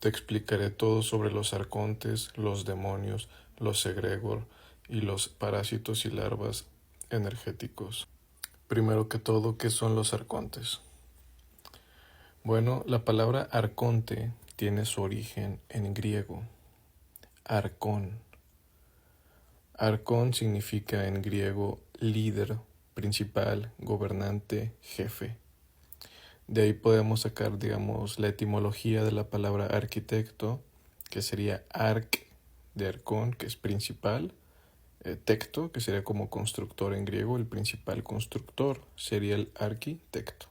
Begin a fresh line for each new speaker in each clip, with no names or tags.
Te explicaré todo sobre los arcontes, los demonios, los egregor y los parásitos y larvas energéticos. Primero que todo, ¿qué son los arcontes? Bueno, la palabra arconte tiene su origen en griego. Arcón. Arcón significa en griego líder, principal, gobernante, jefe. De ahí podemos sacar, digamos, la etimología de la palabra arquitecto, que sería arc de arcón, que es principal, tecto, que sería como constructor en griego, el principal constructor sería el arquitecto.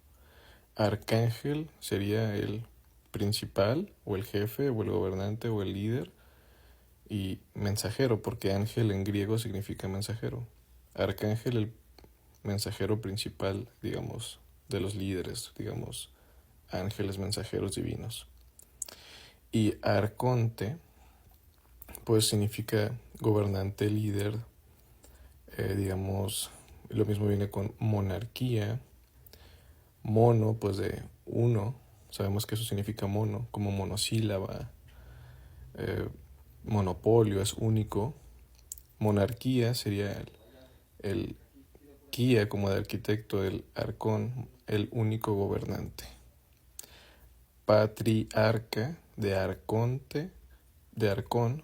Arcángel sería el principal, o el jefe, o el gobernante, o el líder, y mensajero, porque ángel en griego significa mensajero. Arcángel, el mensajero principal, digamos, de los líderes, digamos, ángeles mensajeros divinos. Y arconte, pues significa gobernante, líder, digamos, lo mismo viene con monarquía, mono, pues de uno, sabemos que eso significa mono, como monosílaba, monopolio es único, monarquía sería el guía como de arquitecto, el arcón, el único gobernante. Patriarca de arconte, de arcón,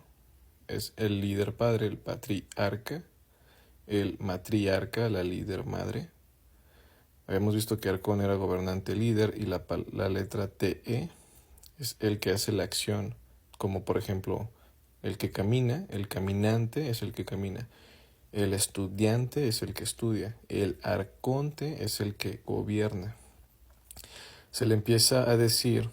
es el líder padre, el patriarca, el matriarca, la líder madre. Habíamos visto que arcón era gobernante líder y la letra TE es el que hace la acción, como por ejemplo el que camina, el caminante es el que camina, el estudiante es el que estudia, el arconte es el que gobierna. Se le empieza a decir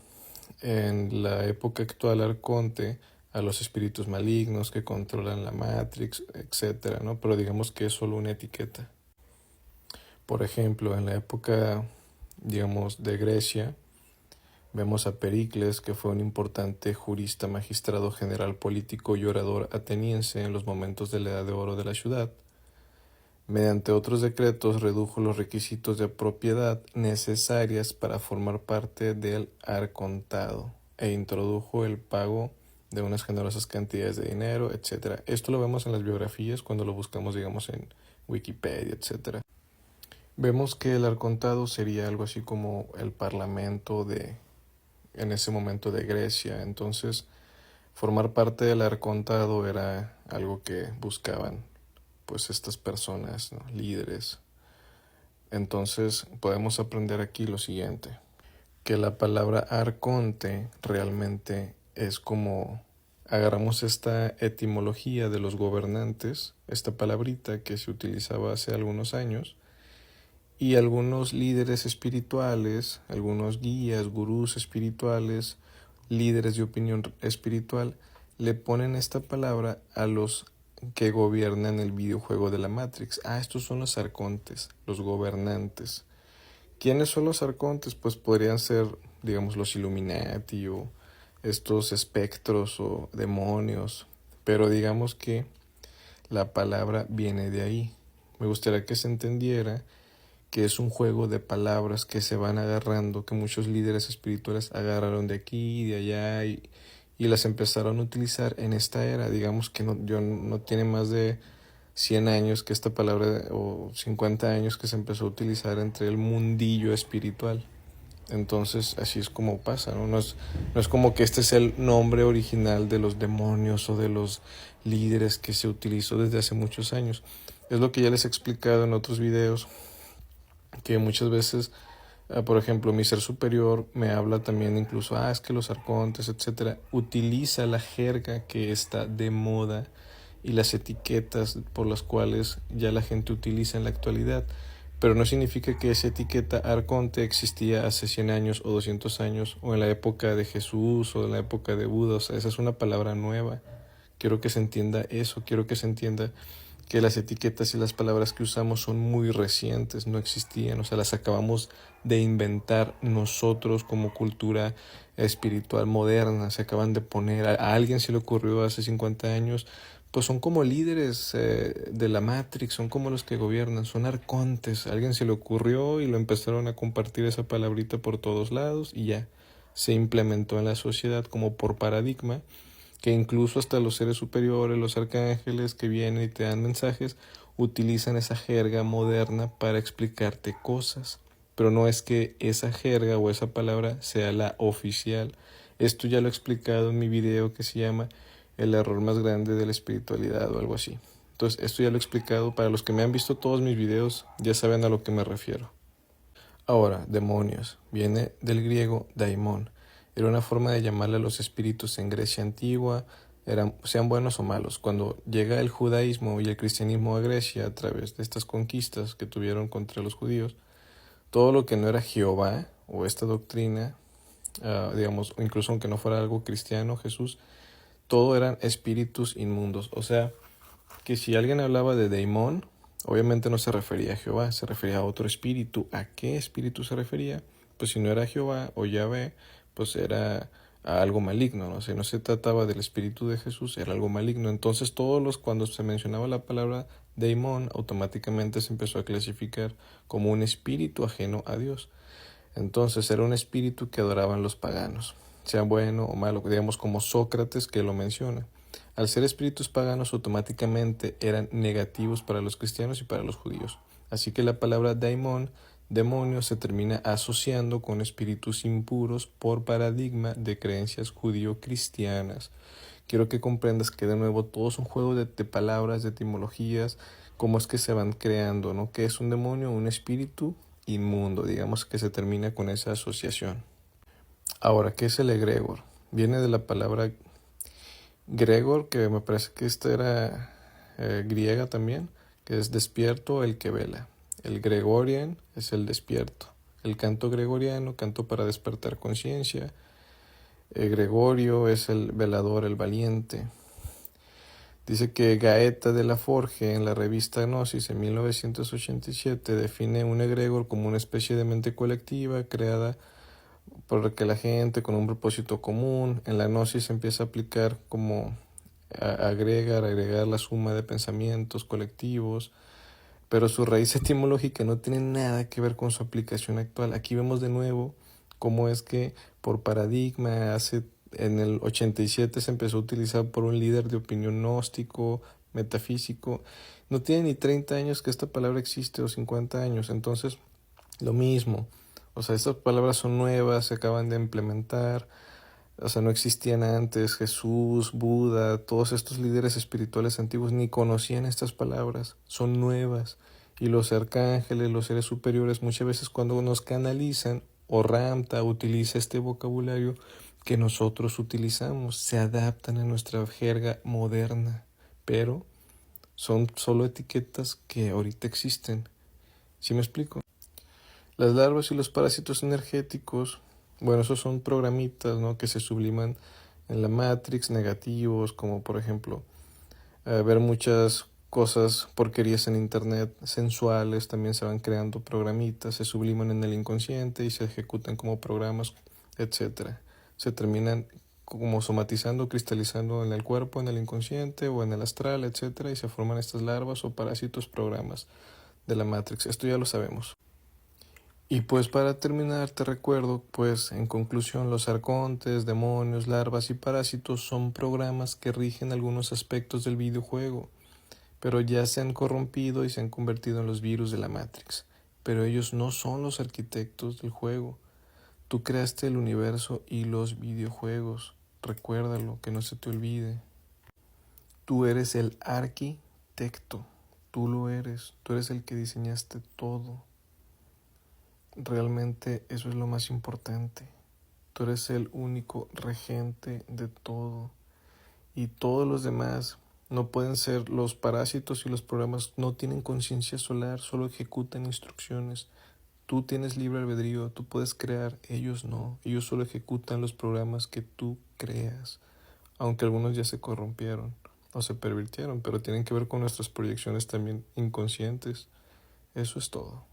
en la época actual arconte a los espíritus malignos que controlan la Matrix, etcétera, ¿no? Pero digamos que es solo una etiqueta. Por ejemplo, en la época, digamos, de Grecia, vemos a Pericles, que fue un importante jurista, magistrado general, político y orador ateniense en los momentos de la Edad de Oro de la ciudad. Mediante otros decretos redujo los requisitos de propiedad necesarias para formar parte del arcontado e introdujo el pago de unas generosas cantidades de dinero, etc. Esto lo vemos en las biografías cuando lo buscamos, digamos, en Wikipedia, etc. Vemos que el arcontado sería algo así como el parlamento en ese momento de Grecia. Entonces, formar parte del arcontado era algo que buscaban pues estas personas, ¿no? Líderes. Entonces podemos aprender aquí lo siguiente, que la palabra arconte realmente es como agarramos esta etimología de los gobernantes, esta palabrita que se utilizaba hace algunos años, y algunos líderes espirituales, algunos guías, gurús espirituales, líderes de opinión espiritual, le ponen esta palabra a los que gobiernan el videojuego de la Matrix. Estos son los arcontes, los gobernantes. ¿Quiénes son los arcontes? Pues podrían ser, digamos, los Illuminati o estos espectros o demonios. Pero digamos que la palabra viene de ahí. Me gustaría que se entendiera que es un juego de palabras que se van agarrando, que muchos líderes espirituales agarraron de aquí y de allá y las empezaron a utilizar en esta era. Digamos que no tiene más de 100 años que esta palabra, o 50 años que se empezó a utilizar entre el mundillo espiritual. Entonces así es como pasa, ¿no? No es como que este es el nombre original de los demonios o de los líderes que se utilizó desde hace muchos años. Es lo que ya les he explicado en otros videos, que muchas veces, por ejemplo, mi ser superior me habla también incluso, es que los arcontes, etcétera, utiliza la jerga que está de moda y las etiquetas por las cuales ya la gente utiliza en la actualidad, pero no significa que esa etiqueta arconte existía hace 100 años o 200 años o en la época de Jesús o en la época de Buda. O sea, esa es una palabra nueva. Quiero que se entienda eso, quiero que se entienda que las etiquetas y las palabras que usamos son muy recientes, no existían, o sea, las acabamos de inventar nosotros como cultura espiritual moderna, se acaban de poner, a alguien se le ocurrió hace 50 años, pues son como líderes de la Matrix, son como los que gobiernan, son arcontes, a alguien se le ocurrió y lo empezaron a compartir esa palabrita por todos lados y ya, se implementó en la sociedad como por paradigma, que incluso hasta los seres superiores, los arcángeles que vienen y te dan mensajes, utilizan esa jerga moderna para explicarte cosas. Pero no es que esa jerga o esa palabra sea la oficial. Esto ya lo he explicado en mi video que se llama El error más grande de la espiritualidad o algo así. Entonces, esto ya lo he explicado. Para los que me han visto todos mis videos, ya saben a lo que me refiero. Ahora, demonios. Viene del griego daimon. Era una forma de llamarle a los espíritus en Grecia antigua, sean buenos o malos. Cuando llega el judaísmo y el cristianismo a Grecia a través de estas conquistas que tuvieron contra los judíos, todo lo que no era Jehová o esta doctrina, digamos, incluso aunque no fuera algo cristiano, Jesús, todo eran espíritus inmundos. O sea, que si alguien hablaba de daimon, obviamente no se refería a Jehová, se refería a otro espíritu. ¿A qué espíritu se refería? Pues si no era Jehová o Yahvé, pues era a algo maligno, ¿no? Si no se trataba del espíritu de Jesús, era algo maligno. Entonces cuando se mencionaba la palabra daimon, automáticamente se empezó a clasificar como un espíritu ajeno a Dios. Entonces era un espíritu que adoraban los paganos, sea bueno o malo, digamos como Sócrates que lo menciona. Al ser espíritus paganos, automáticamente eran negativos para los cristianos y para los judíos. Así que la palabra daimon, demonio, se termina asociando con espíritus impuros por paradigma de creencias judío-cristianas. Quiero que comprendas que de nuevo todo es un juego de palabras, de etimologías, cómo es que se van creando, ¿no? ¿Qué es un demonio? Un espíritu inmundo, digamos que se termina con esa asociación. Ahora, ¿qué es el egregor? Viene de la palabra Gregor, que me parece que esta era griega también, que es despierto el que vela. El Gregorian es el despierto. El canto gregoriano, canto para despertar conciencia. Gregorio es el velador, el valiente. Dice que Gaeta de la Forge en la revista Gnosis en 1987 define un egregor como una especie de mente colectiva creada por que la gente con un propósito común. En la Gnosis se empieza a aplicar como agregar la suma de pensamientos colectivos, pero su raíz etimológica no tiene nada que ver con su aplicación actual. Aquí vemos de nuevo cómo es que por paradigma en el 87 se empezó a utilizar por un líder de opinión gnóstico, metafísico. No tiene ni 30 años que esta palabra existe o 50 años, entonces lo mismo. O sea, estas palabras son nuevas, se acaban de implementar. O sea, no existían antes. Jesús, Buda, todos estos líderes espirituales antiguos ni conocían estas palabras. Son nuevas. Y los arcángeles, los seres superiores, muchas veces cuando nos canalizan, o Ramta utiliza este vocabulario que nosotros utilizamos, se adaptan a nuestra jerga moderna. Pero son solo etiquetas que ahorita existen. ¿Sí me explico? Las larvas y los parásitos energéticos, bueno, esos son programitas, ¿no?, que se subliman en la Matrix, negativos, como por ejemplo ver muchas cosas, porquerías en internet, sensuales, también se van creando programitas, se subliman en el inconsciente y se ejecutan como programas, etcétera. Se terminan como somatizando, cristalizando en el cuerpo, en el inconsciente o en el astral, etcétera, y se forman estas larvas o parásitos programas de la Matrix. Esto ya lo sabemos. Y pues para terminar te recuerdo, pues en conclusión, los arcontes, demonios, larvas y parásitos son programas que rigen algunos aspectos del videojuego, pero ya se han corrompido y se han convertido en los virus de la Matrix. Pero ellos no son los arquitectos del juego. Tú creaste el universo y los videojuegos. Recuérdalo, que no se te olvide. Tú eres el arquitecto. Tú lo eres. Tú eres el que diseñaste todo. Realmente eso es lo más importante. Tú eres el único regente de todo. Y todos los demás no pueden ser. Los parásitos y los programas no tienen conciencia solar, solo ejecutan instrucciones. Tú tienes libre albedrío, tú puedes crear, ellos no. Ellos solo ejecutan los programas que tú creas. Aunque algunos ya se corrompieron o se pervirtieron, pero tienen que ver con nuestras proyecciones también inconscientes. Eso es todo.